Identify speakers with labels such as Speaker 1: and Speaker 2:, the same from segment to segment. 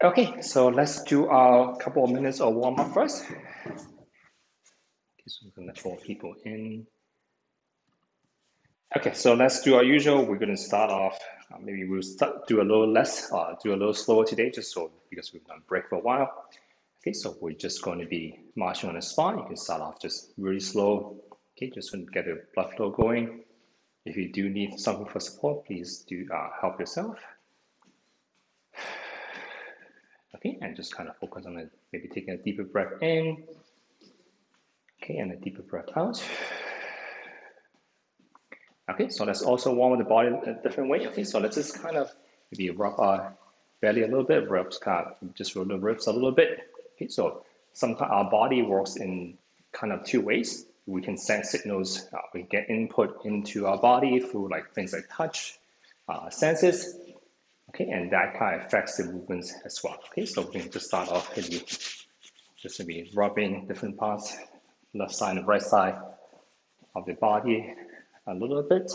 Speaker 1: Okay, so let's do a couple of minutes of warm up first. Okay, so we're gonna let more people in. Okay, so let's do our usual. We're gonna start off. Maybe we'll do a little less, do a little slower today, just so because we've done break for a while. Okay, so we're just going to be marching on the spot. You can start off just really slow. Okay, just going to get the blood flow going. If you do need something for support, please do help yourself. Okay, and just kind of focus on it, maybe taking a deeper breath in. Okay, and a deeper breath out. Okay, so let's also warm the body a different way. Okay, so let's just kind of maybe rub our belly a little bit, just rub the ribs a little bit. Okay, so sometimes our body works in kind of two ways. We can send signals, we get input into our body through like things like touch, senses. Okay, and that kind of affects the movements as well. Okay, so we can just start off maybe just maybe rubbing different parts, left side and right side of the body a little bit.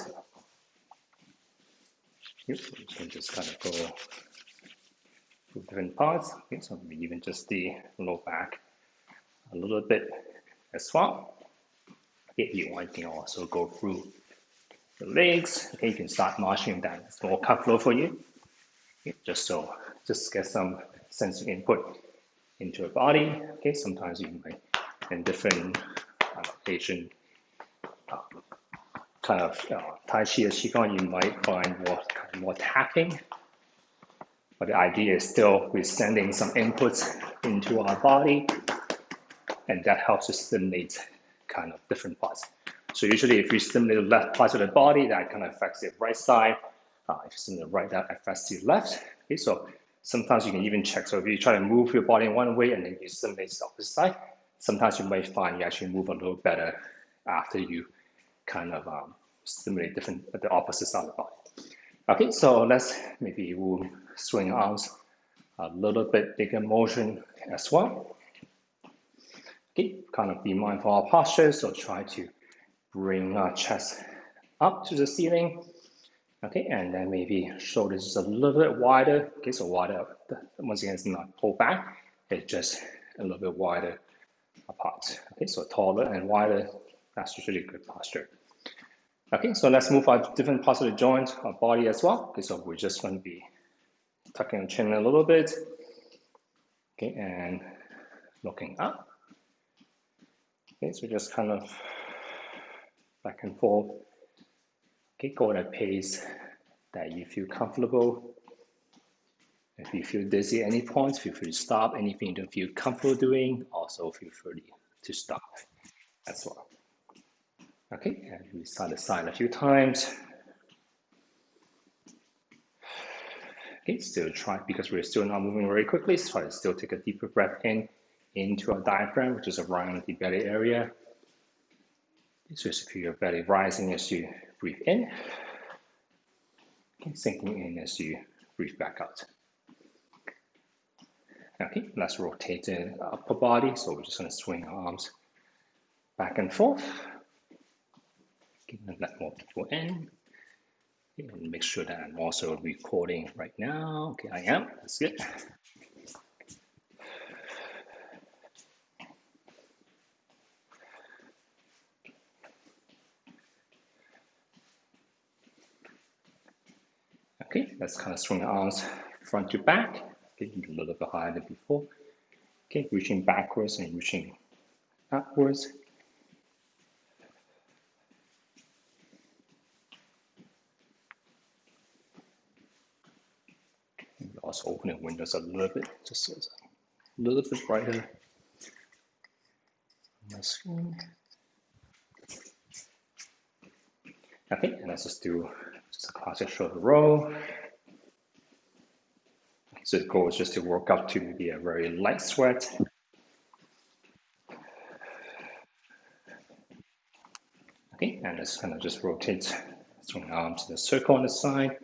Speaker 1: Yep, we can just kind of go through different parts. Okay, so maybe even just the low back a little bit as well. Okay, if you want, you can also go through the legs. Okay, you can start marching that. It's more comfortable for you. Okay, just get some sensory input into your body. Okay, sometimes you might, in different Asian kind of Tai Chi or Qigong, you might find more tapping. But the idea is still we're sending some inputs into our body, and that helps to stimulate kind of different parts. So usually if you stimulate the left part of the body, that kind of affects the right side. If you stimulate the right, that affects the left. Okay, so sometimes you can even check. So if you try to move your body in one way and then you stimulate the opposite side, sometimes you might find you actually move a little better after you kind of stimulate the opposite side of the body. Okay, so maybe we'll swing arms a little bit bigger motion as well. Okay, kind of be mindful of our posture, so try to bring our chest up to the ceiling. Okay, and then maybe shoulders just a little bit wider. Okay, so wider, once again, it's not pulled back, it's just a little bit wider apart. Okay, so taller and wider, that's usually good posture. Okay, so let's move on to different parts of the joint, our body as well. Okay, so we're just going to be tucking the chin a little bit. Okay, and looking up. Okay, so just kind of back and forth. Okay, go at a pace that you feel comfortable. If you feel dizzy at any point, feel free to stop. Anything you don't feel comfortable doing, also feel free to stop as well. Okay, and we side to side a few times. Okay, still try, because we're still not moving very quickly, so try to still take a deeper breath into our diaphragm, which is around the belly area. So just feel your belly rising as you breathe in, okay, sinking in as you breathe back out. Okay, let's rotate the upper body. So we're just going to swing our arms back and forth. Okay, and let more people in. Okay, and make sure that I'm also recording right now. Okay, I am. That's good. Okay, let's kind of swing the arms front to back. Okay, a little bit higher than before. Okay, reaching backwards and reaching upwards. And also open the windows a little bit, just so it's a little bit brighter on my screen. Okay, and let's just do just a classic shoulder roll. So the goal is just to work up to maybe a very light sweat. Okay, and let's kind of just rotate, swing arms in a circle on the side.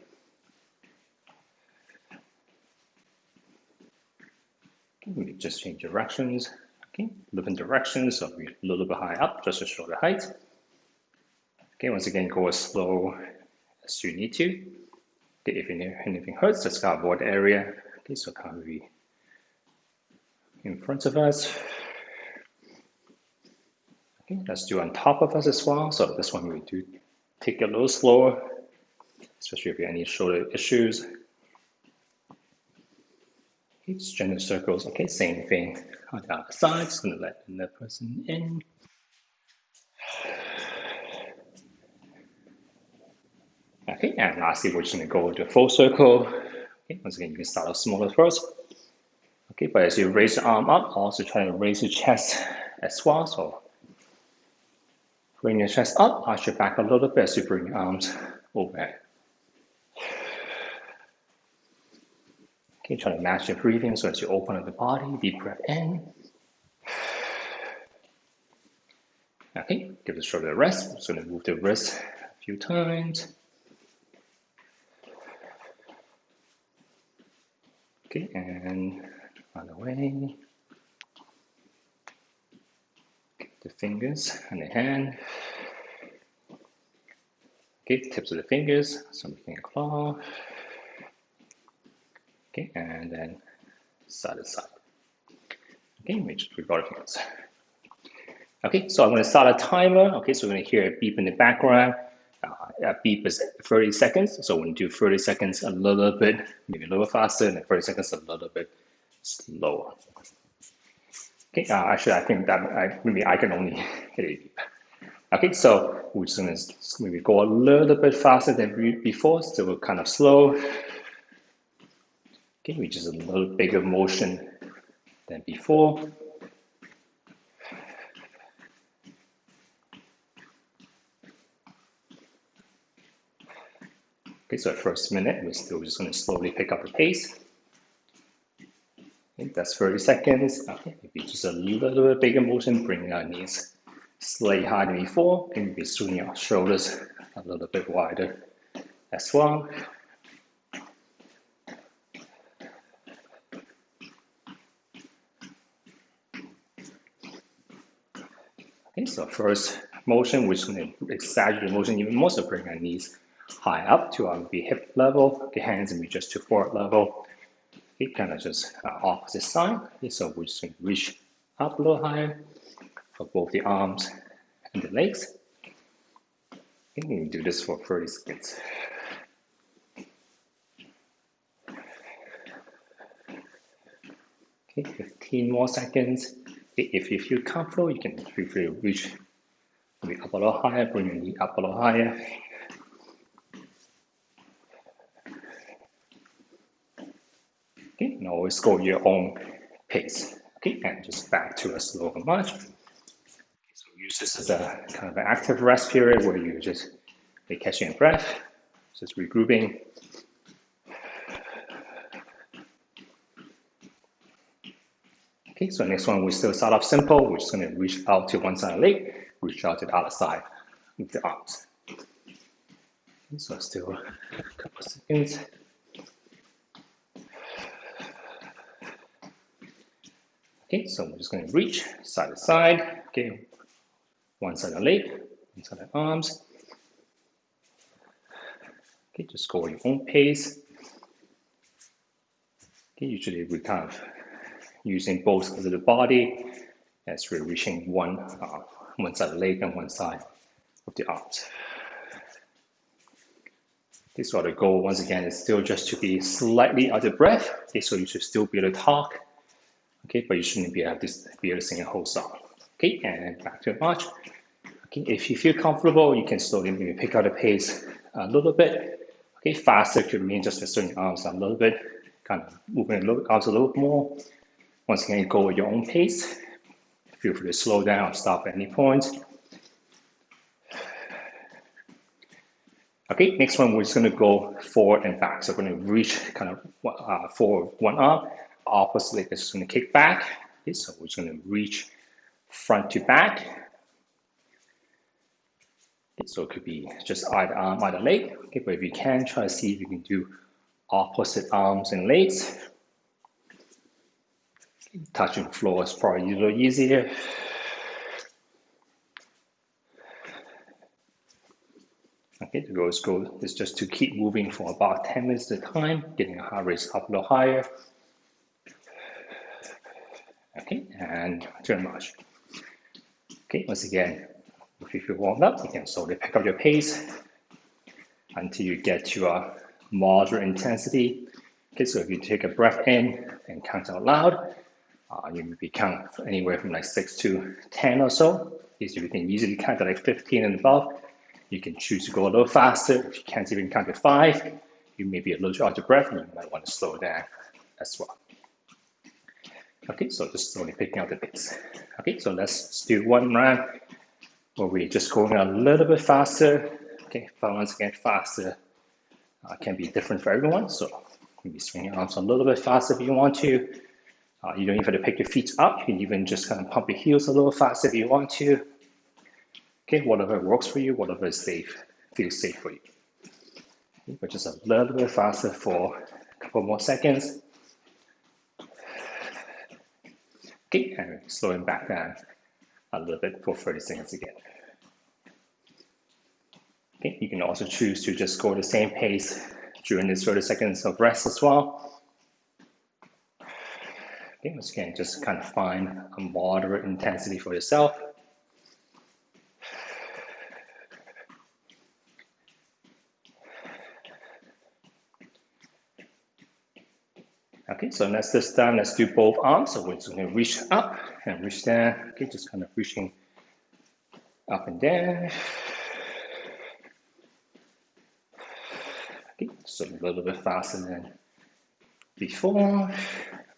Speaker 1: Okay, we just change directions. Okay, different directions, so we're a little bit high up, just to show the height. Okay, once again, go as slow as you need to. Okay, if anything hurts, just avoid the area. Okay, so kind of be in front of us. Okay, let's do on top of us as well. So this one we do take it a little slower, especially if you have any shoulder issues. Okay, just gentle circles. Okay, same thing on the other side. Just gonna let the person in. Okay, and lastly, we're just gonna go into a full circle. Okay, once again, you can start off smaller first. Okay, but as you raise the arm up, also try to raise your chest as well. So bring your chest up, arch your back a little bit as you bring your arms overhead. Okay, try to match your breathing. So as you open up the body, deep breath in. Okay, give the shoulder a rest. I'm just going to move the wrist a few times. Okay, and on the way. The fingers and the hand. Okay, tips of the fingers, so we can claw. Okay, and then side to side. Okay, make sure we got our fingers. Okay, so I'm going to start a timer. Okay, so we're going to hear a beep in the background. A beep is 30 seconds, so we're going to do 30 seconds a little bit, maybe a little faster, and then 30 seconds a little bit slower. Okay, actually, I think that maybe I can only hit a beep. Okay, so we're just going to maybe go a little bit faster than before, still kind of slow. Okay, which is a little bigger motion than before. Okay, so first minute, we're still just going to slowly pick up the pace. Okay, that's 30 seconds. Okay, maybe just a little bit bigger motion, bring our knees slightly higher than before, and maybe swing our shoulders a little bit wider as well. Okay, so first motion, we're just going to exaggerate the motion even more, so bring our knees high up to our hip level, the hands and be just to forward level. Okay, kind of just opposite side. Okay, so we're just going to reach up a little higher for both the arms and the legs. Okay, we can do this for 30 seconds. Okay, 15 more seconds. Okay, if you feel comfortable, you can feel free to reach maybe up a little higher, bring your knee up a little higher. Okay, and always go at your own pace. Okay, and just back to a slower march. So use this as a kind of an active rest period where you just catching your breath, just regrouping. Okay, so next one, we still start off simple. We're just going to reach out to one side of the leg, reach out to the other side with the arms. Okay, so still a couple of seconds. Okay, so we're just going to reach side to side. Okay, one side of the leg, one side of the arms. Okay, just go at your own pace. Okay, usually we kind of using both sides of the body as we're reaching one side of the leg and one side of the arms. Okay, so the goal once again is still just to be slightly out of breath. Okay, so you should still be able to talk. Okay, but you shouldn't be able to sing a whole song. Okay, and back to the march. Okay, if you feel comfortable, you can slowly maybe pick up the pace a little bit. Okay, faster could mean just swing your arms a little bit, kind of moving the arms a little bit more. Once again, go at your own pace. Feel free to slow down or stop at any point. Okay, next one, we're just going to go forward and back. So we're going to reach kind of forward one arm. Opposite leg is just going to kick back. Okay, so we're just going to reach front to back. Okay, so it could be just either arm, either leg. Okay, but if you can, try to see if you can do opposite arms and legs. Touching floor is probably a little easier. Okay, the goal is just to keep moving for about 10 minutes at a time, getting the heart rate up a little higher. Okay, and turn march. Okay, once again, if you feel warmed up, you can slowly pick up your pace until you get to a moderate intensity. Okay, so if you take a breath in and count out loud, you maybe count anywhere from like 6 to 10 or so. Okay, so you can easily count to like 15 and above. You can choose to go a little faster. If you can't even count to 5, you may be a little out of breath and you might want to slow down as well. Okay, so just slowly picking up the pace. Okay, so let's do one round where we're just going a little bit faster. Okay, but once again, faster can be different for everyone. So maybe swing your arms a little bit faster if you want to. You don't even have to pick your feet up. You can even just kind of pump your heels a little faster if you want to. Okay, whatever works for you, whatever is safe, feels safe for you. Okay, but just a little bit faster for a couple more seconds. Okay, and slowing back down a little bit for 30 seconds again. Okay, you can also choose to just go at the same pace during this 30 seconds of rest as well. Okay, once again, just kind of find a moderate intensity for yourself. Okay, so next this time, let's do both arms. So we're just going to reach up and reach down. Okay, just kind of reaching up and down. Okay, so a little bit faster than before.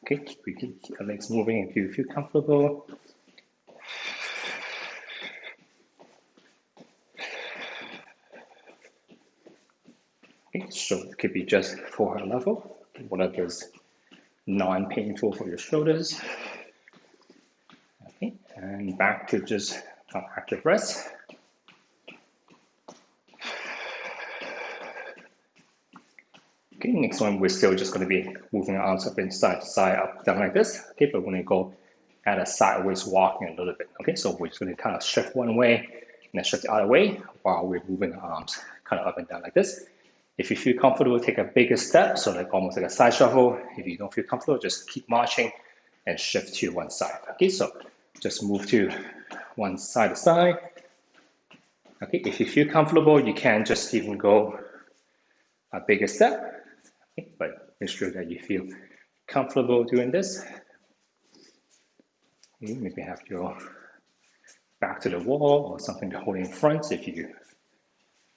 Speaker 1: Okay, keep your legs moving if you feel comfortable. Okay, so it could be just forehead level, whatever is non-painful for your shoulders. Okay, and back to just active rest. Okay, next one, we're still just going to be moving our arms up and side to side, up, down like this. Okay, but we're going to go at a sideways walking a little bit. Okay, so we're just going to kind of shift one way and then shift the other way while we're moving our arms kind of up and down like this. If you feel comfortable, take a bigger step, so like almost like a side shuffle. If you don't feel comfortable, just keep marching and shift to one side. Okay, so just move to one side to side. Okay, if you feel comfortable, you can just even go a bigger step, okay, but make sure that you feel comfortable doing this. Okay, maybe have your back to the wall or something to hold in front if you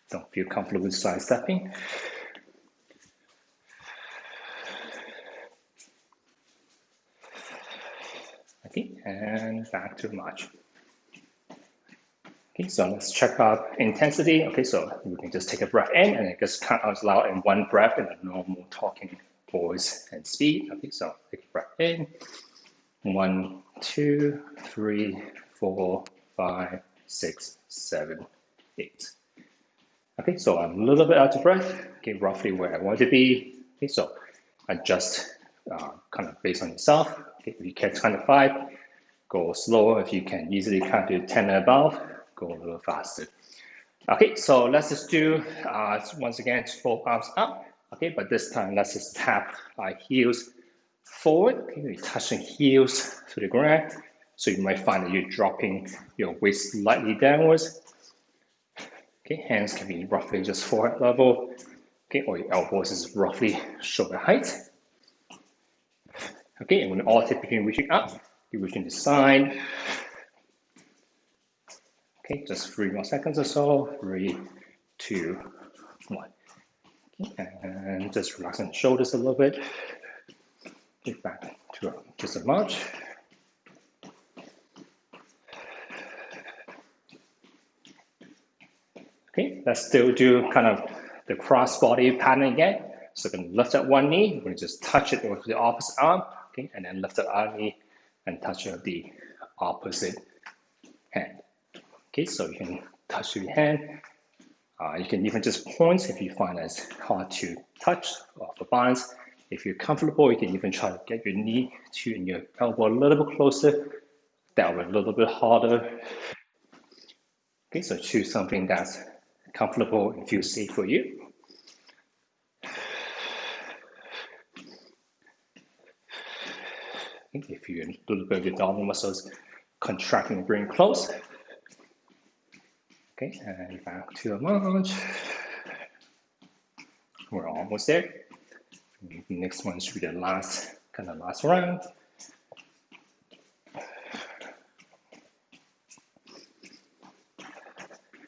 Speaker 1: don't feel comfortable with side stepping. Okay, and back to march. Okay, so let's check out intensity. Okay, so we can just take a breath in and then just count out loud in one breath in a normal talking voice and speed. Okay, so take a breath in. 1, 2, 3, 4, 5, 6, 7, 8. Okay, so I'm a little bit out of breath. Okay, roughly where I want to be. Okay, so adjust kind of based on yourself. Okay, if you can't count to 5, go slower. If you can easily count to 10 and above, go a little faster. Okay, so let's just do, once again, both arms up. Okay, but this time let's just tap our heels forward. Okay, you're touching heels to the ground. So you might find that you're dropping your waist slightly downwards. Okay, hands can be roughly just forehead level. Okay, or your elbows is roughly shoulder height. Okay, and when all typically reaching up, you're reaching the side. Okay, just 3 more seconds or so. 3, 2, 1. Okay, and just relaxing the shoulders a little bit. Get back to just a march. Okay, let's still do kind of the cross body pattern again. So we're going to lift up one knee. We're going to just touch it with the opposite arm. Okay, and then lift up our knee and touch the opposite hand. Okay, so you can touch your hand. You can even just point if you find it's hard to touch or for balance. If you're comfortable, you can even try to get your knee to your elbow a little bit closer. That will be a little bit harder. Okay, so choose something that's comfortable and feels safe for you. If you a little bit of the abdominal muscles contracting, bring close. Okay, and back to a march. We're almost there. The next one should be the last round.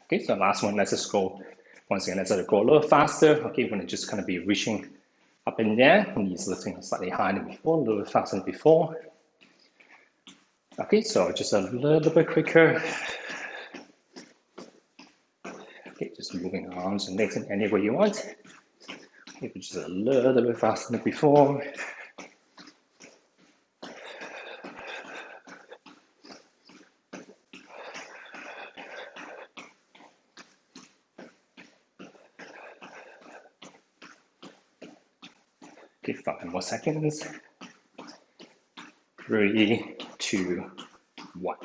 Speaker 1: Okay, so last one, let's just go, once again, let's go a little faster. Okay, we're gonna just kind of be reaching up and down, knees lifting slightly higher than before, a little bit faster than before. Okay, so just a little bit quicker. Okay, just moving arms and legs in any way you want. Okay, just a little bit faster than before. Okay, 5 more seconds. 3, 2, 1.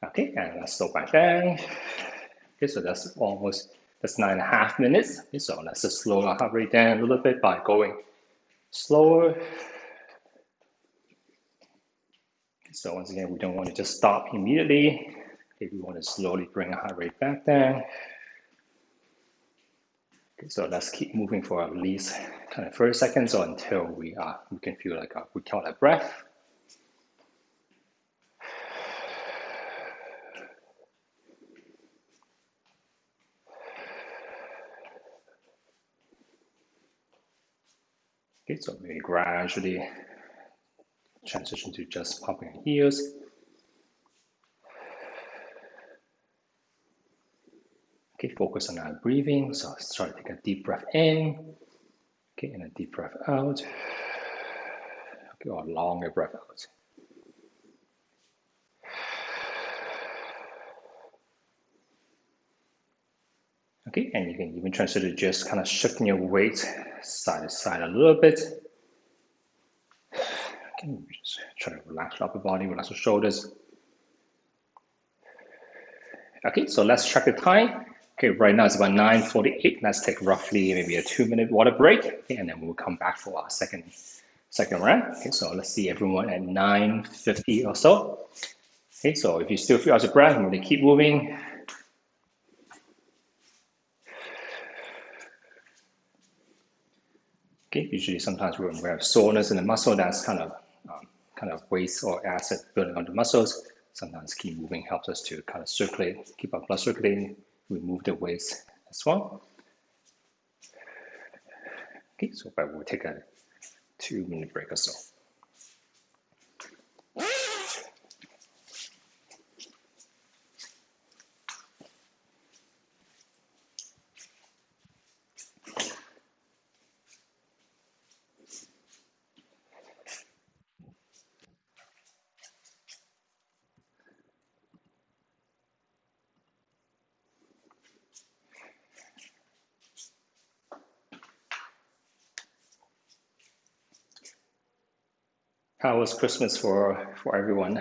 Speaker 1: Okay, and let's slow back down. Okay, so that's 9.5 minutes. Okay, so let's just slow our heart rate down a little bit by going slower. Okay, so once again, we don't want to just stop immediately. Okay, we want to slowly bring our heart rate back down. Okay, so let's keep moving for at least kind of 30 seconds or until we can feel like we count our breath. Okay, so maybe gradually transition to just popping your heels. Okay, focus on our breathing. So let's try to take a deep breath in. Okay, and a deep breath out. Okay, or a longer breath out. Okay, and you can even transition to just kind of shifting your weight side to side a little bit. Okay, just try to relax your upper body, relax your shoulders. Okay, so let's check the time. Okay, right now it's about 9:48. Let's take roughly maybe a 2-minute water break, okay, and then we'll come back for our second round. Okay, so let's see everyone at 9:50 or so. Okay, so if you still feel out of breath, I'm going to keep moving. Okay, usually sometimes when we have soreness in the muscle, that's kind of waste or acid building on the muscles. Sometimes keep moving helps us to kind of circulate, keep our blood circulating, remove the waste as well. Okay, so we'll take a 2-minute break or so. How was Christmas for everyone?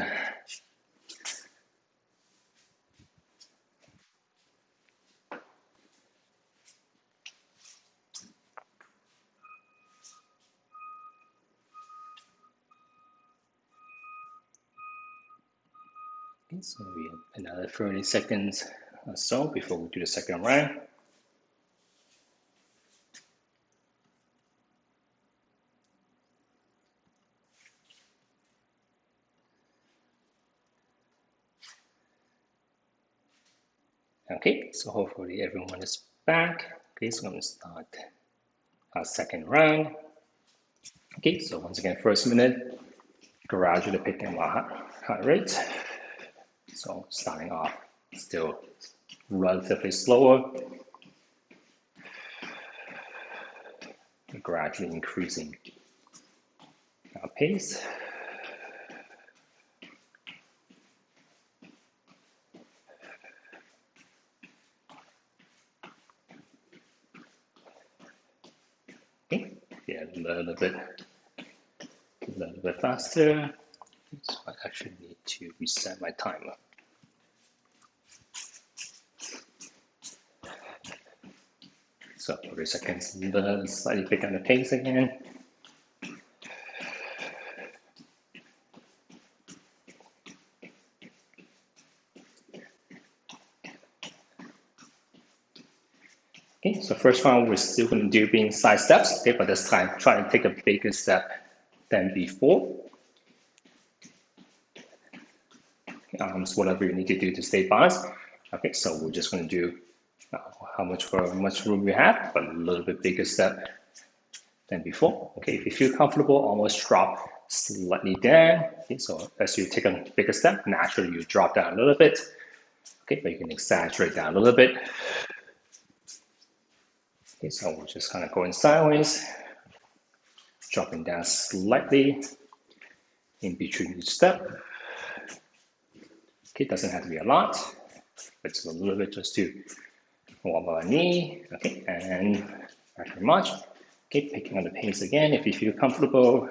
Speaker 1: Okay, so we have another 30 seconds or so before we do the second round. Okay, so hopefully everyone is back. Okay, so I'm going to start our second round. Okay, so once again, first minute, gradually picking my heart rate. So starting off still relatively slower, gradually increasing our pace. Okay, yeah, a little bit faster. So I actually need to reset my timer. So 30 seconds, slightly pick on the pace again. Okay, so first one we're still going to do being side steps. Okay, but this time try to take a bigger step than before. Whatever you need to do to stay balanced. Okay, so we're just going to do how much room we have, but a little bit bigger step than before. Okay, if you feel comfortable, almost drop slightly down. Okay, so as you take a bigger step, naturally you drop down a little bit. Okay, but you can exaggerate down a little bit. Okay, so we're just kind of going sideways, dropping down slightly in between each step. Okay, it doesn't have to be a lot, but it's a little bit just to warm our knee. Okay, and back very much. Okay, picking on the pace again if you feel comfortable.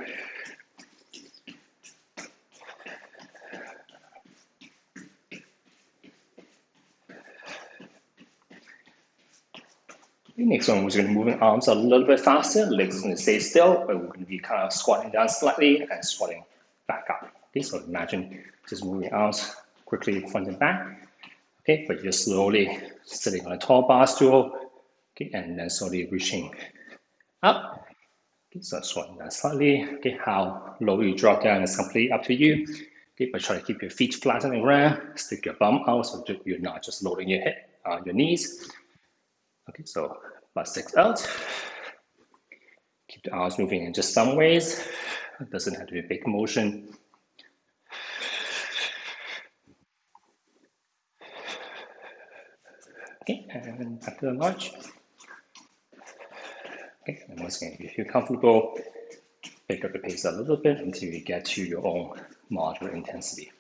Speaker 1: The next one, we're going to move our arms a little bit faster. Legs are going to stay still, but we're going to be kind of squatting down slightly and squatting back up. Okay, so imagine just moving arms quickly front and back. Okay, but you're slowly sitting on a tall bar stool. Okay, and then slowly reaching up. Okay, so squatting down slightly. Okay, how low you drop down is completely up to you. Okay, but try to keep your feet flat on the ground. Stick your bum out so you're not just loading your head on your knees. Okay, so butt sticks out. Keep the arms moving in just some ways. It doesn't have to be a big motion. Okay, and back to the march. Okay, and once again, if you feel comfortable, pick up the pace a little bit until you get to your own moderate intensity.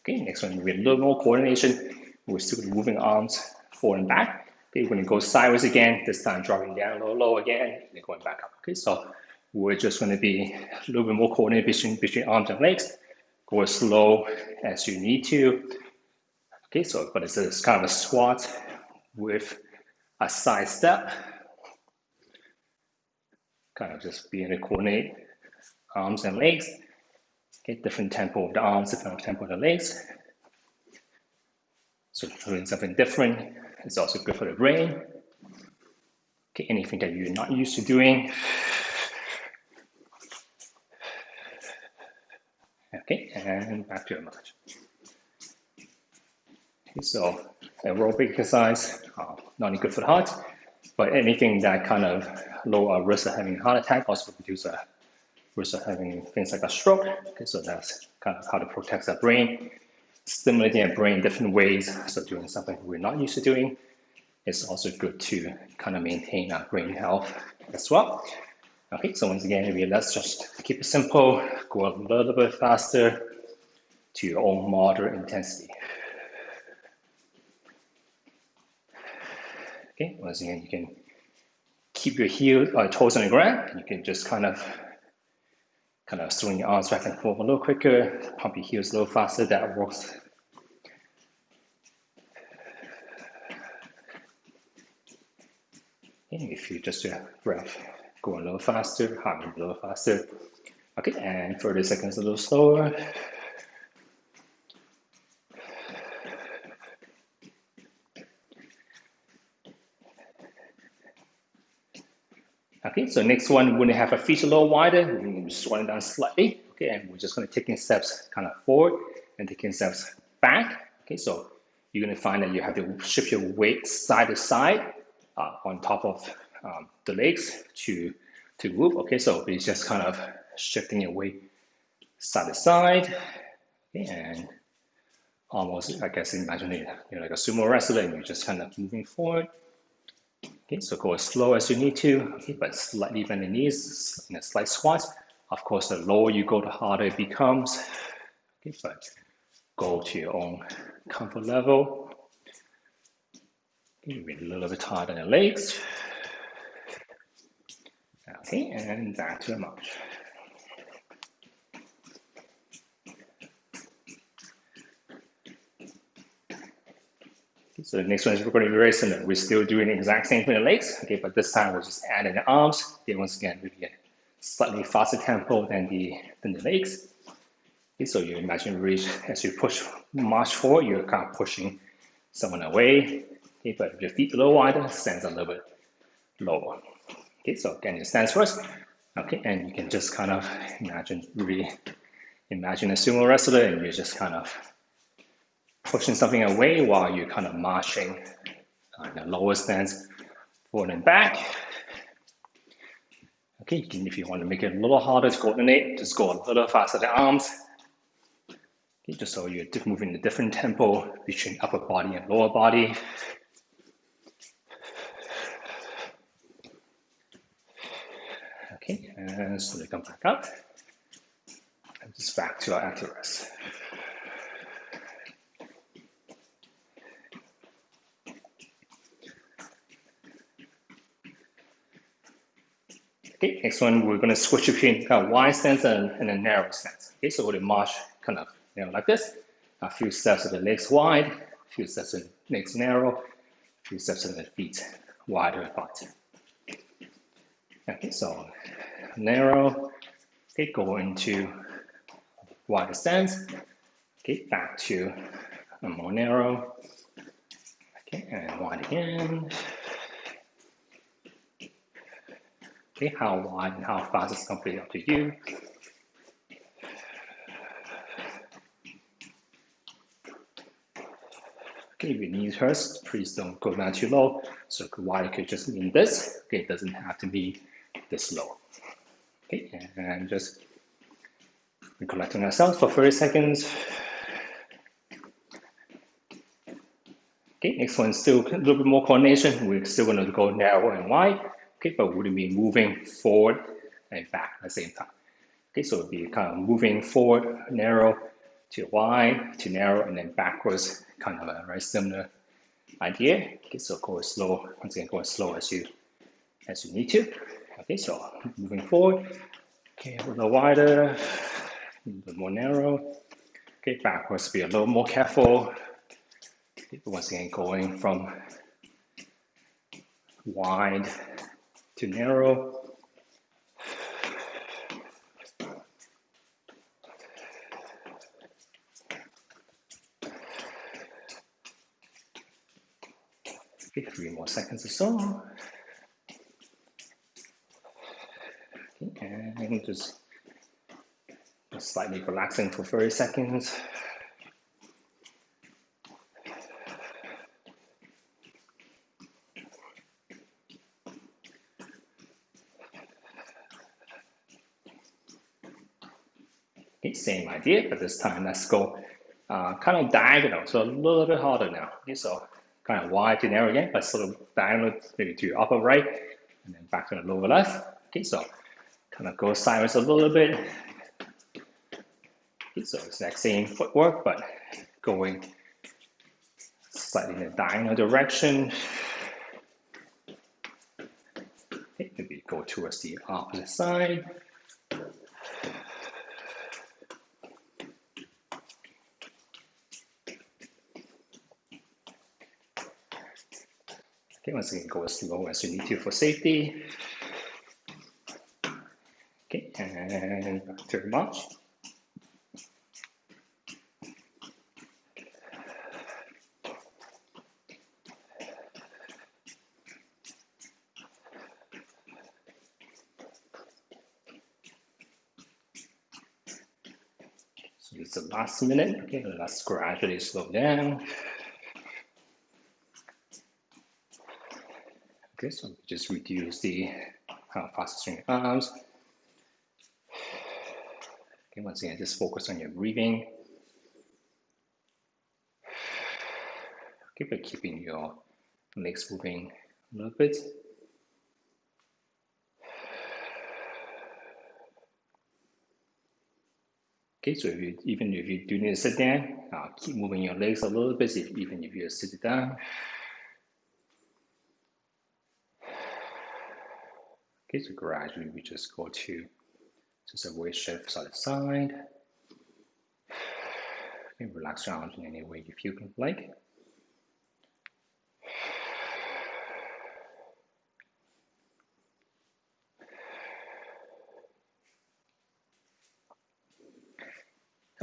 Speaker 1: Okay, next one, we have a little more coordination. We're still moving arms forward and back. Okay, we're gonna go sideways again, this time dropping down low again, and then going back up. Okay, so we're just gonna be a little bit more coordinated between arms and legs. Go as slow as you need to. Okay, so, but it's kind of a squat with a side step. Kind of just being able to coordinate arms and legs. Okay, different tempo of the arms, different tempo of the legs. So doing something different is also good for the brain. Okay, anything that you're not used to doing. Okay, and back to your march. Okay, so aerobic exercise, not only good for the heart, but anything that kind of lower risk of having a heart attack, also reduce a risk of having things like a stroke. Okay, so that's kind of how to protect our brain, stimulating our brain in different ways. So doing something we're not used to doing is also good to kind of maintain our brain health as well. Okay, so once again, let's just keep it simple, go a little bit faster to your own moderate intensity. Okay, once again, you can keep your toes on the ground. You can just kind of swing your arms back and forth a little quicker, pump your heels a little faster. That works. Okay, if you just breath, go a little faster, heart a little faster. Okay, and 30 seconds a little slower. Okay, so next one, we're gonna have our feet a little wider. We're gonna slow it down slightly. Okay, and we're just gonna taking steps kind of forward and taking steps back. Okay, so you're gonna find that you have to shift your weight side to side on top of the legs to move. Okay, so it's just kind of shifting your weight side to side. Okay, and almost, I guess, imagine you're like a sumo wrestler and you're just kind of moving forward. Okay, so go as slow as you need to, okay, but slightly bend the knees in a slight squat. Of course, the lower you go, the harder it becomes. Okay, but go to your own comfort level. Okay, a little bit tighter on the legs. Okay, and back to the march. So the next one is going to be very similar. We're still doing the exact same thing with the legs, okay, but this time we're just adding the arms. Okay, once again, we get slightly faster tempo than the legs. Okay, so you imagine really as you march forward, you're kind of pushing someone away. Okay, but if your feet a little wider, stands a little bit lower. Okay, so again, your stance first. Okay, and you can just kind of imagine a sumo wrestler, and you're just kind of pushing something away while you're kind of marching in a lower stance, forward and back. Okay, if you want to make it a little harder to coordinate, just go a little faster the arms. Okay, just so you're moving in a different tempo between upper body and lower body. Okay, and slowly come back up. And just back to our active rest. Okay, next one, we're going to switch between kind of wide stance and a narrow stance. Okay, so we'll march kind of like this. A few steps of the legs wide, a few steps of the legs narrow, a few steps of the feet wider apart. Okay, so narrow, okay, go into wider stance, okay, back to a more narrow, okay, and wide again. Okay, how wide and how fast is completely up to you. Okay, if your knees hurts, please don't go down too low. So wide could just mean this. Okay, it doesn't have to be this low. Okay, and just recollecting ourselves for 30 seconds. Okay, next one, still a little bit more coordination. We're still going to go narrow and wide. Okay, but we'll be moving forward and back at the same time. Okay, so it'll be kind of moving forward, narrow to wide, to narrow, and then backwards, kind of a very similar idea. Okay, so go as slow, once again, go as slow as you need to. Okay, so moving forward, okay, a little wider, a little more narrow. Okay, backwards, be a little more careful. Okay, once again, going from wide to narrow. Okay, 3 more seconds or so. Okay, and just slightly relaxing for 30 seconds. Okay, same idea, but this time let's go kind of diagonal, so a little bit harder now. Okay, so kind of wide to narrow again, but sort of diagonal maybe to your upper right, and then back to the lower left. Okay, so kind of go sideways a little bit. Okay, so it's that same footwork, but going slightly in a diagonal direction. Okay, maybe go towards the opposite side. Okay, once again, go as slow as you need to for safety. Okay, and back to the march. So it's the last minute. Okay, let's gradually slow down. Okay, so just reduce the how fast swing your arms. Okay, once again, just focus on your breathing. Okay, but keeping your legs moving a little bit. Okay, so even if you do need to sit down, keep moving your legs a little bit, even if you're sitting down. Okay, so gradually we just go to just a weight shift side to side. Okay, relax your arms in any way you feel like.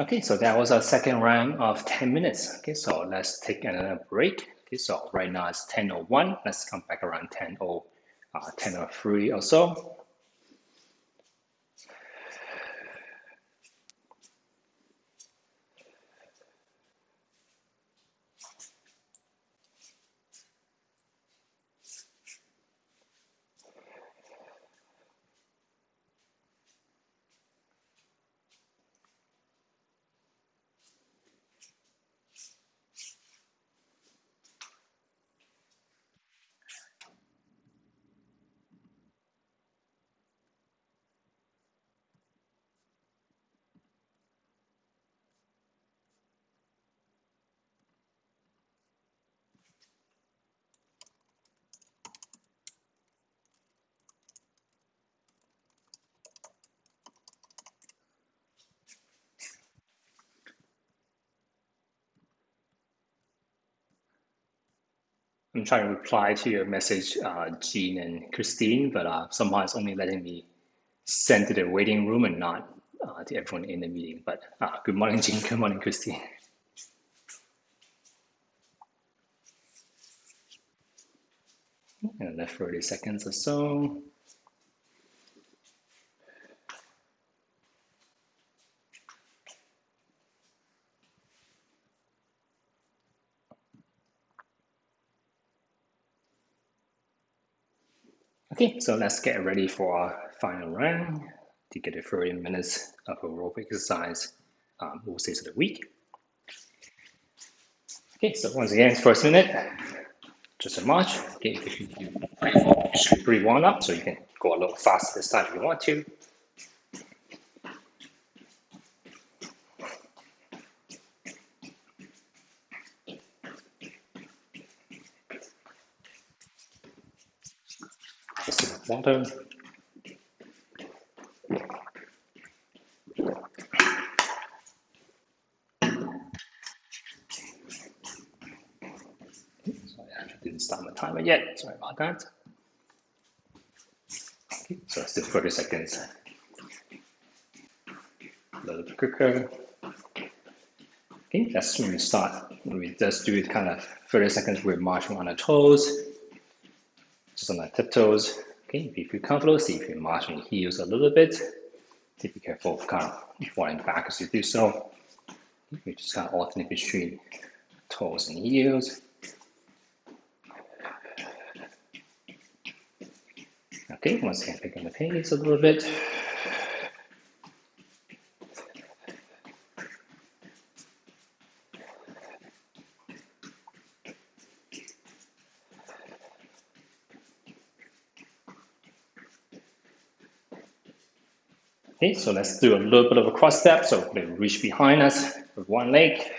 Speaker 1: Okay, so that was our second round of 10 minutes. Okay, so let's take another break. Okay, so right now it's 10:01. Let's come back around 10:03 or so. I'm trying to reply to your message, Jean and Christine, but somehow it's only letting me send to the waiting room and not to everyone in the meeting. But good morning, Jean. Good morning, Christine. Another 30 seconds or so. Okay, so let's get ready for our final round to get the 30 minutes of aerobic exercise most days of the week. Okay, so once again, first minute, just a march. Okay, if you should pretty warm up, so you can go a little faster this time if you want to. Just a sip of water. Sorry, I didn't start my timer yet. Sorry about that. Okay, so still 30 seconds. A little bit quicker. Okay, that's when we start. We just do it kind of 30 seconds. We're marching on our toes, just on our tiptoes. Okay, if you feel comfortable, see if you march on your heels a little bit. Be careful of kind of falling back as you do so. You just kind of alternate between toes and heels. Okay, once again, picking the pace a little bit. Okay, so let's do a little bit of a cross step. So we reach behind us with one leg. Okay,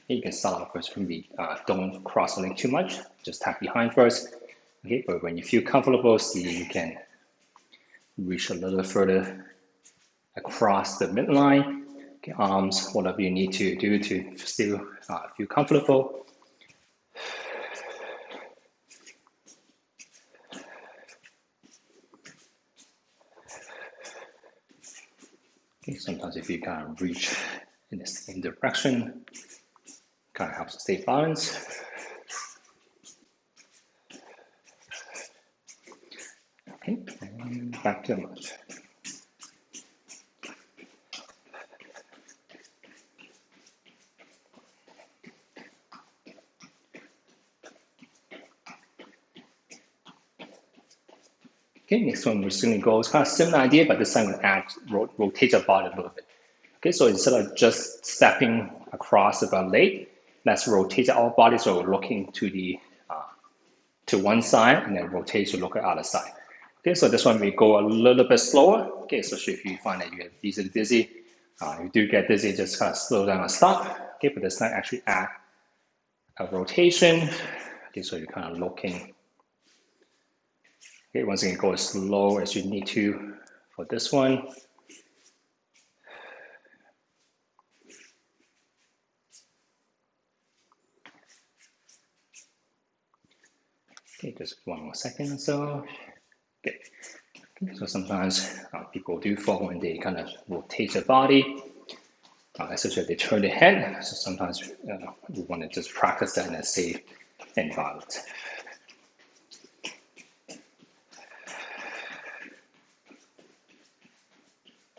Speaker 1: you can start off first from the don't cross the leg too much. Just tap behind first. Okay, but when you feel comfortable, see you can reach a little further across the midline. Okay, arms, whatever you need to do to still feel comfortable. Okay, sometimes if you kind of reach in the same direction, kind of helps to stay balanced. Okay, and back to the lunge. Okay, next one we're just going to go, it's kind of similar idea, but this time we're going to rotate your body a little bit. Okay, so instead of just stepping across the leg, let's rotate our body so we're looking to the to one side and then rotate to look at the other side. Okay, so this one we go a little bit slower. Okay, so if you find that you get easily dizzy, you do get dizzy, just kind of slow down and stop. Okay, but this time actually add a rotation. Okay, so you're kind of looking. Okay, once again, go as slow as you need to for this one. Okay, just one more second or so. Okay, so sometimes people do fall when they kind of rotate their body. especially if they turn their head. So sometimes we want to just practice that in a safe environment.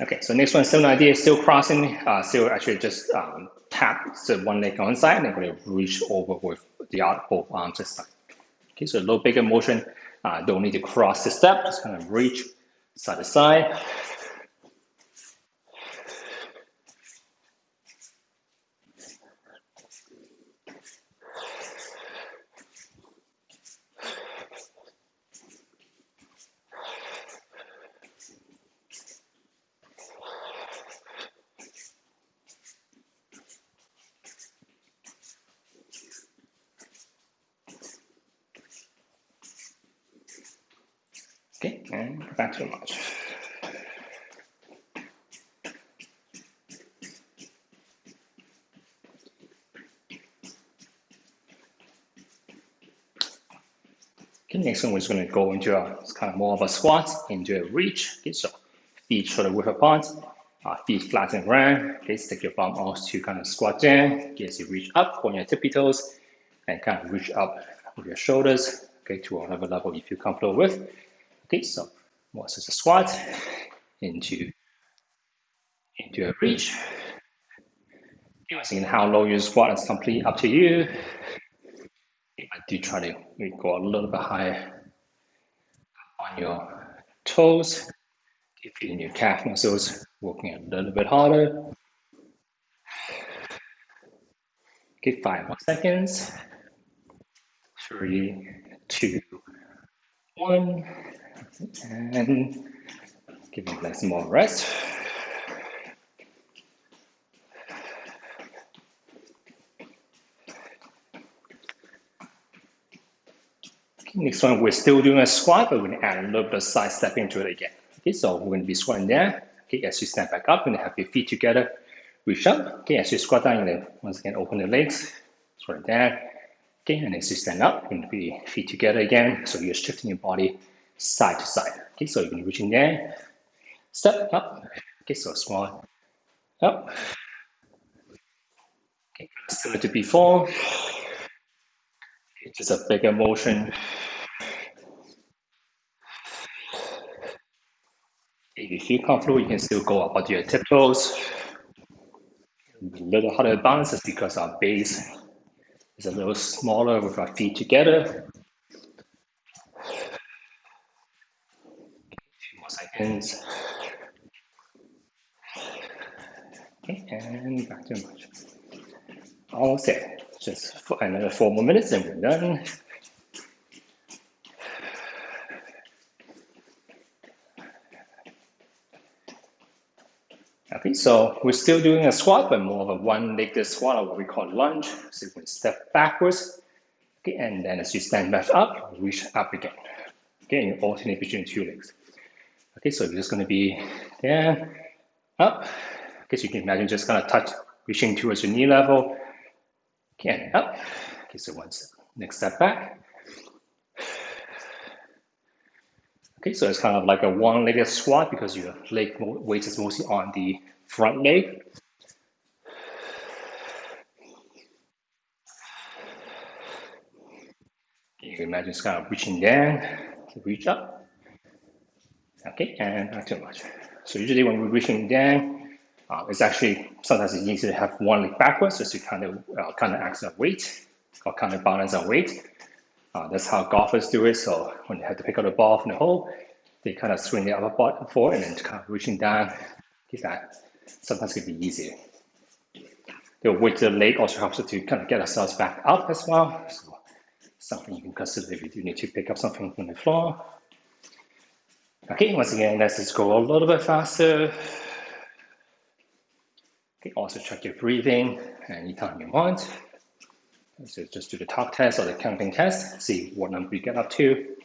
Speaker 1: Okay, so next one, same idea, still crossing, still actually just tap the one leg on side and then going to reach over with the both arms this time. Okay, so a little bigger motion, don't need to cross the step, just kind of reach side to side. Okay, and back to lunge. Okay, next one we're just going to go into a kind of more of a squat, into a reach. Okay, so feet shoulder width apart, feet flat and round. Okay, stick your bum out to kind of squat down. Okay, as you reach up on your tippy toes and kind of reach up with your shoulders. Okay, to whatever level you feel comfortable with. Okay, so once it's a squat, into a reach. Seeing how low you squat is completely up to you. I do try to go a little bit higher on your toes. If you're in your calf muscles, working a little bit harder. Okay, 5 more seconds. 3, 2, 1. And give your legs more rest. Okay, next one, we're still doing a squat, but we're going to add a little bit of side step into it again. Okay, so we're going to be squatting there. Okay, as you stand back up, you're going to have your feet together, reach up. Okay, as you squat down, you're going to once again open the legs, squat down. Okay, and as you stand up, you're going to be feet together again. So you're shifting your body side to side. Okay, so you're going to be reaching down, step up. Okay, so squat up. Okay, similar to before. It's just a bigger motion. If you feel comfortable, you can still go up onto your tiptoes. A little harder to balance is because our base is a little smaller with our feet together. A few more seconds. Okay, and back to lunge. Almost there. Just for another 4 more minutes and we're done. Okay, so we're still doing a squat, but more of a one-legged squat, or what we call lunge. So you can step backwards, okay, and then as you stand back up, reach up again. Okay, and you alternate between 2 legs. Okay, so you're just going to be down, up. Okay, so you can imagine just kind of touch, reaching towards your knee level. Okay, and up. Okay, so once next step back. Okay, so it's kind of like a one-legged squat because your leg weight is mostly on the front leg. You can imagine it's kind of reaching down to reach up. Okay, and back to lunge. So usually when we're reaching down, it's actually sometimes it's easy to have one leg backwards just to kind of act as a weight or kind of balance our weight. That's how golfers do it. So when they have to pick up the ball from the hole, they kind of swing the upper body forward and then kind of reaching down. That sometimes can be easier. The weight to the leg also helps us to kind of get ourselves back up as well. So something you can consider if you do need to pick up something from the floor. Okay, once again, let's just go a little bit faster. Okay, also check your breathing anytime you want. So just do the talk test or the counting test, see what number you get up to.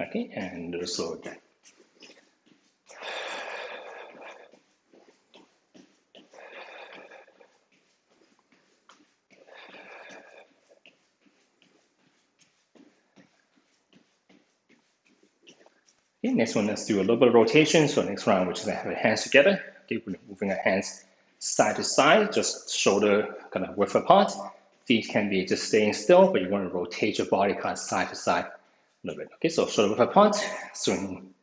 Speaker 1: Okay, and do slow again. Okay, next one, let's do a little bit of rotation. So next round, we're just gonna have our hands together. Okay, we're moving our hands side to side, just shoulder kind of width apart. Feet can be just staying still, but you want to rotate your body kind of side to side a little bit. Okay, so shoulder width apart, swing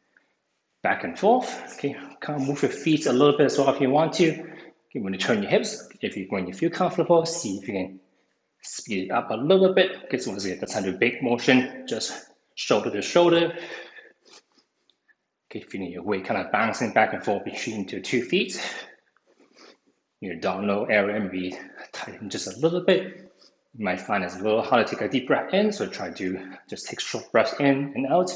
Speaker 1: back and forth. Okay, kind of move your feet a little bit as well if you want to. Okay, when you turn your hips, when you feel comfortable, see if you can speed it up a little bit. Okay, so once again, that's not a big motion, just shoulder to shoulder. Okay, feeling your weight kind of bouncing back and forth between your 2 feet. Your down-low area maybe tighten just a little bit. You might find it's a little hard to take a deep breath in, so try to just take short breaths in and out.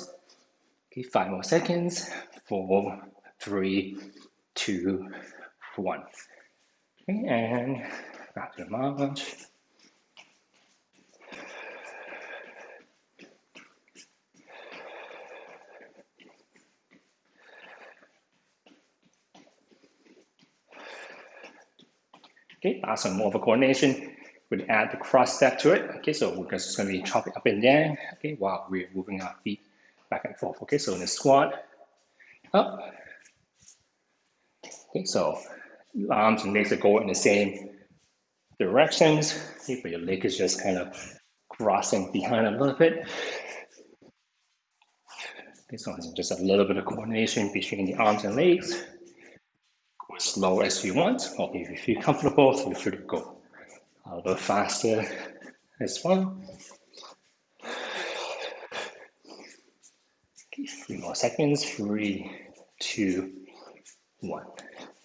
Speaker 1: Okay, 5 more seconds. 4, 3, 2, 1. Okay, and back to the march. Okay, last one, more of a coordination. We'll add the cross step to it. Okay, so we're just going to be chopping up and down. Okay, while we're moving our feet back and forth. Okay, so in the squat, up. Okay, so your arms and legs are going in the same directions. Okay, but your leg is just kind of crossing behind a little bit. Okay, so just a little bit of coordination between the arms and legs. Go as slow as you want, or if you feel comfortable, feel free to go a little faster as well. Okay, 3 more seconds. 3, 2, 1.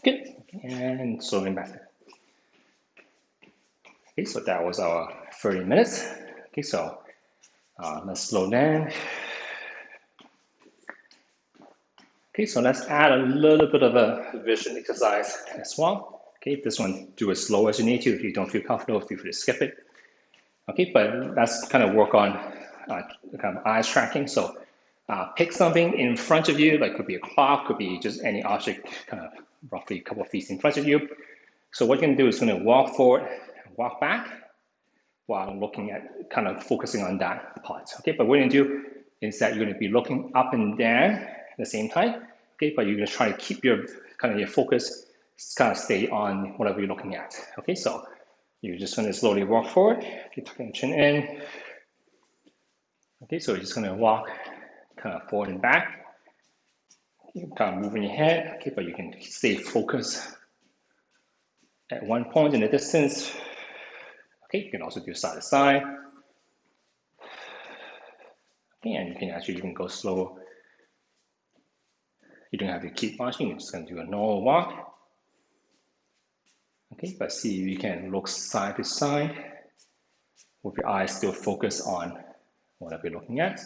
Speaker 1: Good. And slowing back. Okay, so that was our 30 minutes. Okay, so let's slow down. Okay, so let's add a little bit of a vision exercise as well. Okay, this one, do as slow as you need to. If you don't feel comfortable, feel free to skip it. Okay, but let's kind of work on kind of eyes tracking. So pick something in front of you, like could be a clock, could be just any object kind of roughly a couple of feet in front of you. So what you're gonna do is gonna walk forward, walk back, while looking at kind of focusing on that part. Okay, but what you're gonna do is that you're gonna be looking up and down at the same time. Okay, but you're gonna try to keep your kind of your focus kind of stay on whatever you're looking at. Okay, so you're just gonna slowly walk forward. Okay, tucking your chin in. Okay, so you're just gonna walk kind of forward and back. Okay, kind of moving your head. Okay, but you can stay focused at one point in the distance. Okay, you can also do side to side. Okay, and you can actually even go slow. You don't have to keep marching, you're just gonna do a normal walk. Okay, but see if you can look side to side with your eyes still focused on whatever you're looking at.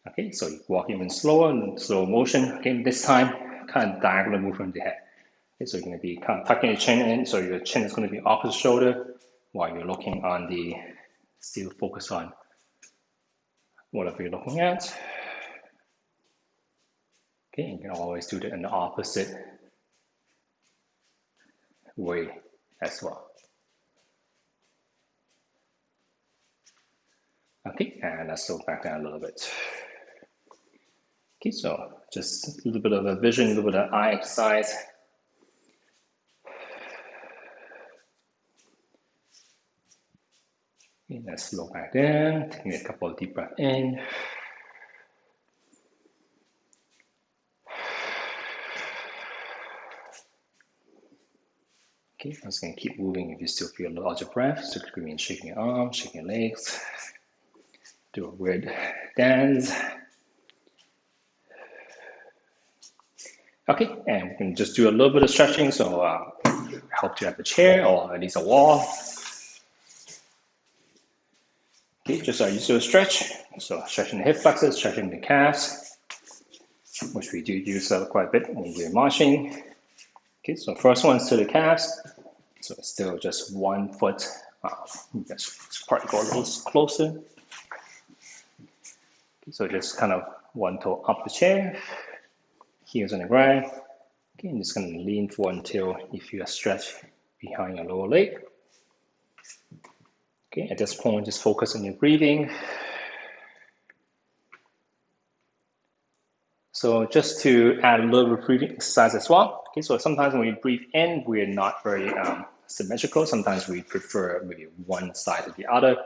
Speaker 1: Okay, so you walk even slower in slow motion. Okay, this time, kind of diagonal movement of the head. Okay, so you're gonna be kind of tucking your chin in, so your chin is gonna be opposite shoulder while you're looking on the, still focus on whatever you're looking at. Okay, you can always do it in the opposite way as well. Okay, and let's slow back down a little bit. Okay, so just a little bit of a vision, a little bit of eye exercise. Okay, let's slow back down, taking a couple of deep breaths in. Okay, I'm just gonna keep moving if you still feel a little out of breath. So it could mean shaking your arms, shaking your legs. Do a weird dance. Okay, and we can just do a little bit of stretching. So help you at the chair or at least a wall. Okay, just our usual stretch. So stretching the hip flexors, stretching the calves, which we do use quite a bit when we're marching. Okay, so first one's to the calves. So it's still just 1 foot. Just probably go a little closer. Okay, so just kind of one toe up the chair, heels on the ground. Okay, I'm just going to lean forward until you feel a stretch behind your lower leg. Okay, at this point, just focus on your breathing. So just to add a little bit of breathing exercise as well. Okay, so sometimes when we breathe in, we're not very symmetrical. Sometimes we prefer maybe one side or the other.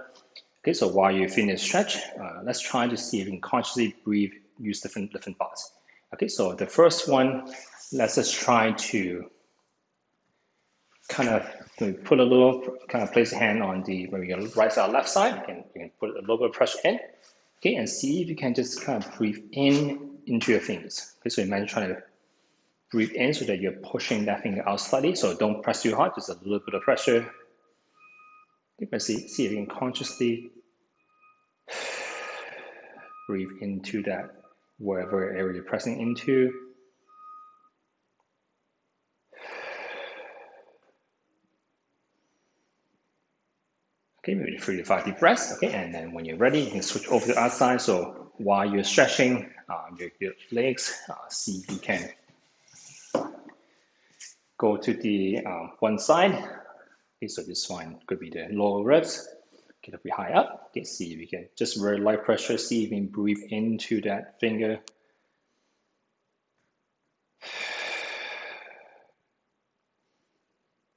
Speaker 1: Okay, so while you finish stretch, let's try to see if you can consciously breathe, use different parts. Okay, so the first one, let's just try to kind of put a little, kind of place a hand on the maybe your right side or left side, and you can put a little bit of pressure in. Okay, and see if you can just kind of breathe in into your fingers. Okay, so imagine trying to breathe in so that you're pushing that finger out slightly. So don't press too hard, just a little bit of pressure. Okay, but see if you can consciously breathe into that wherever area you're pressing into. Okay, maybe 3 to 5 deep breaths. Okay, and then when you're ready, you can switch over to the other side. So while you're stretching your legs, see if you can go to the one side. Okay, so this one could be the lower ribs. Get up high up. Okay, see if you can just very light pressure. See if you can breathe into that finger.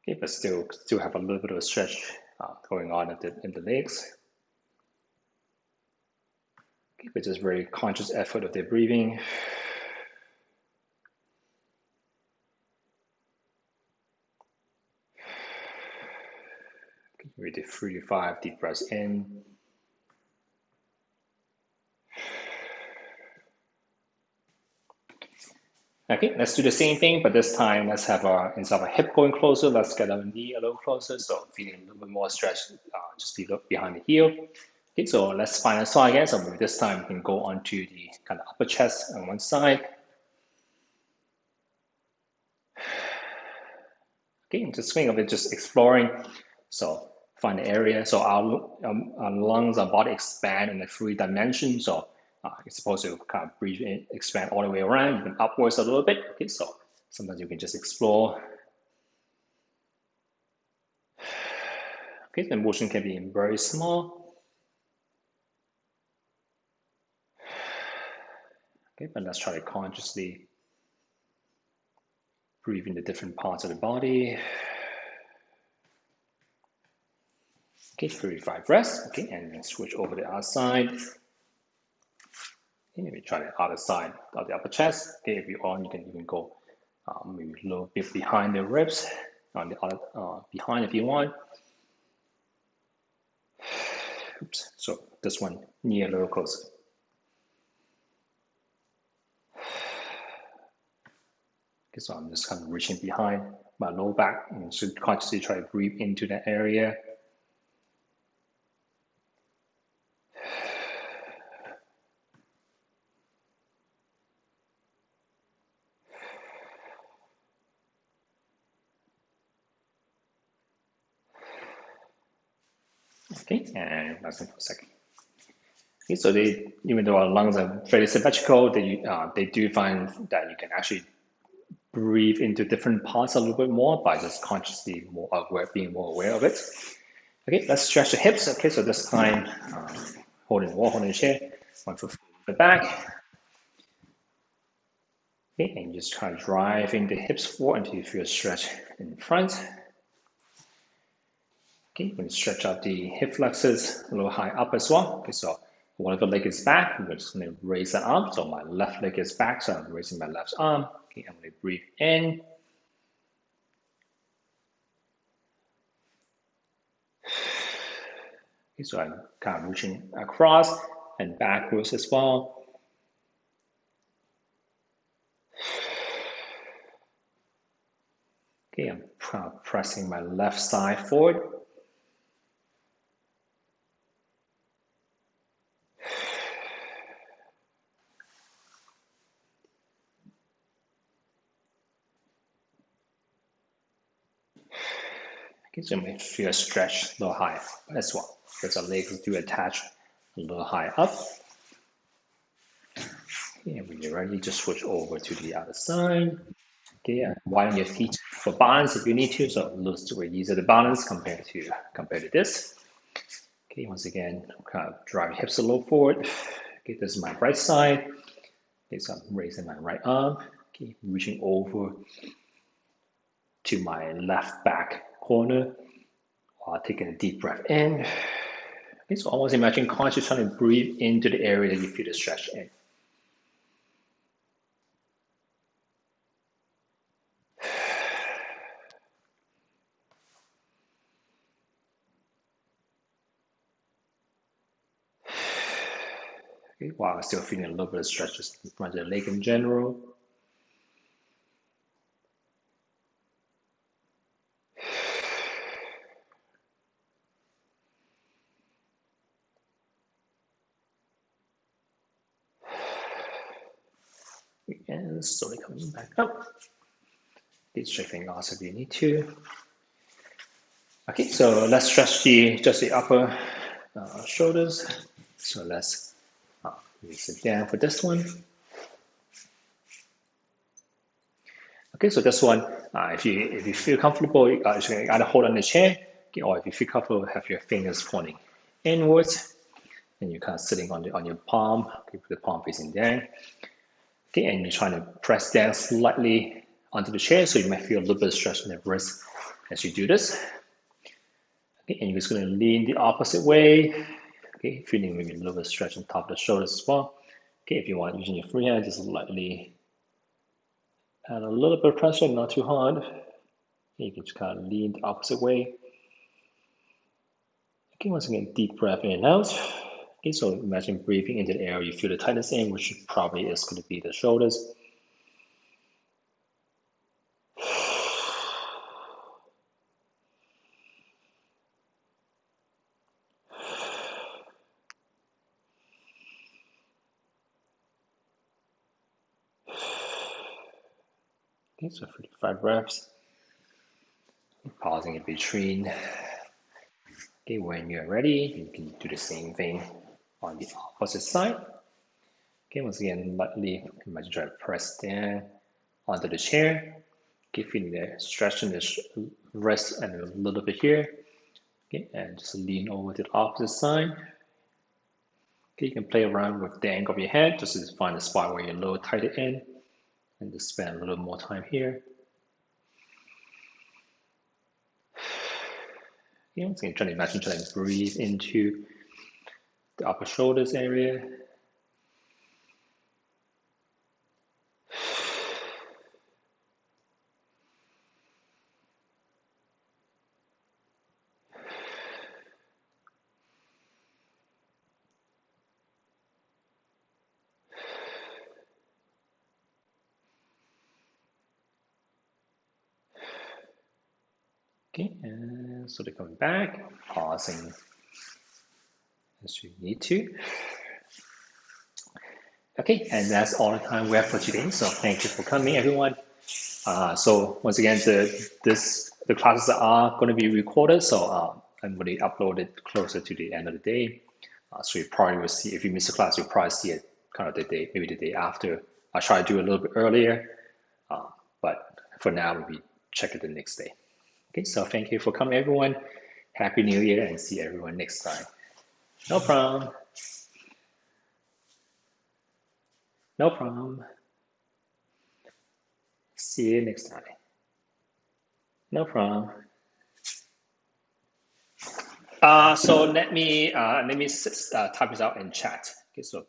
Speaker 1: Okay, but still have a little bit of a stretch going on in the legs. Okay, but just very conscious effort of the breathing. Okay, we do 3 to 5 deep breaths in. Okay, let's do the same thing, but this time let's have our, instead of our hip going closer, let's get our knee a little closer. So feeling a little bit more stretch, just behind the heel. Okay, so let's find a side again. So maybe this time we can go onto the kind of upper chest on one side. Okay, and just think of it just exploring. So find the area. So our lungs, our body expand in the 3 dimensions. So it's supposed to kind of breathe in, expand all the way around, even upwards a little bit. Okay, so sometimes you can just explore. Okay, the motion can be very small. Okay, but let's try to consciously breathe in the different parts of the body. Okay, 35 breaths. Okay, and then switch over the other side. Okay, maybe try the other side of the upper chest. Okay, if you want, you can even go maybe a little bit behind the ribs, on the other behind if you want. Oops, so this one knee a little closer. Okay, so I'm just kind of reaching behind my lower back and should consciously try to breathe into that area. Okay, and listen for a second. Okay, so even though our lungs are fairly symmetrical, they do find that you can actually breathe into different parts a little bit more by just consciously being more aware of it. Okay, let's stretch the hips. Okay, so this time, holding the wall, holding the chair, 1 foot the back. Okay, and just try driving the hips forward until you feel a stretch in front. Okay, you can stretch out the hip flexors a little high up as well. Okay, so one of the leg is back, I'm just going to raise that arm. So my left leg is back, so I'm raising my left arm. Okay, I'm going to breathe in. Okay, so I'm kind of reaching across and backwards as well. Okay, I'm pressing my left side forward. Okay, so make sure you stretch a little higher as well, because the legs do attach a little higher up. Okay, and when you're ready, just switch over to the other side. Okay, and widen your feet for balance if you need to, so it looks very easy to balance compared to this. Okay, once again, kind of drive your hips a little forward. Okay, this is my right side. Okay, so I'm raising my right arm, okay, reaching over to my left back corner while taking a deep breath in. Okay, so almost imagine consciously trying to breathe into the area that you feel the stretch in. Okay, while still feeling a little bit of stretches in front of the leg in general. And slowly coming back up. Okay, straightening loss if you need to. Okay, so let's stretch just the upper shoulders. So let's sit down for this one. Okay, so this one, if you feel comfortable, you can either hold on the chair, okay, or if you feel comfortable, have your fingers pointing inwards, and you're kind of sitting on your palm, okay, with the palm facing down. Okay, and you're trying to press down slightly onto the chair, so you might feel a little bit of stretch in the wrist as you do this. Okay, and you're just going to lean the opposite way. Okay, feeling maybe a little bit of stretch on top of the shoulders as well. Okay, if you want, using your free hand, just lightly add a little bit of pressure, not too hard. Okay, you can just kind of lean the opposite way. Okay, once again, deep breath in and out. Okay, so imagine breathing into the air you feel the tightness in, which probably is going to be the shoulders. Okay, so 55 breaths. Pausing in between. Okay, when you're ready, you can do the same thing on the opposite side. Okay, once again, lightly, imagine try to press down onto the chair. Okay, feeling the stretch in the wrist and a little bit here. Okay, and just lean over to the opposite side. Okay, you can play around with the angle of your head, just to find a spot where you're a little tighter in, and just spend a little more time here. Okay, once again, trying to breathe into the upper shoulders area. Okay, and so they're coming back, pausing as you need to. Okay, and that's all the time we have for today. So thank you for coming, everyone. So once again, the classes are going to be recorded, so I'm going to upload it closer to the end of the day. So you probably will see, if you miss a class, you'll probably see it kind of the day, maybe the day after. I'll try to do it a little bit earlier, but for now, we'll be check it the next day. Okay, so thank you for coming, everyone. Happy New Year, and see everyone next time. No problem. No problem. See you next time. No problem. So let me type this out in chat. Okay, so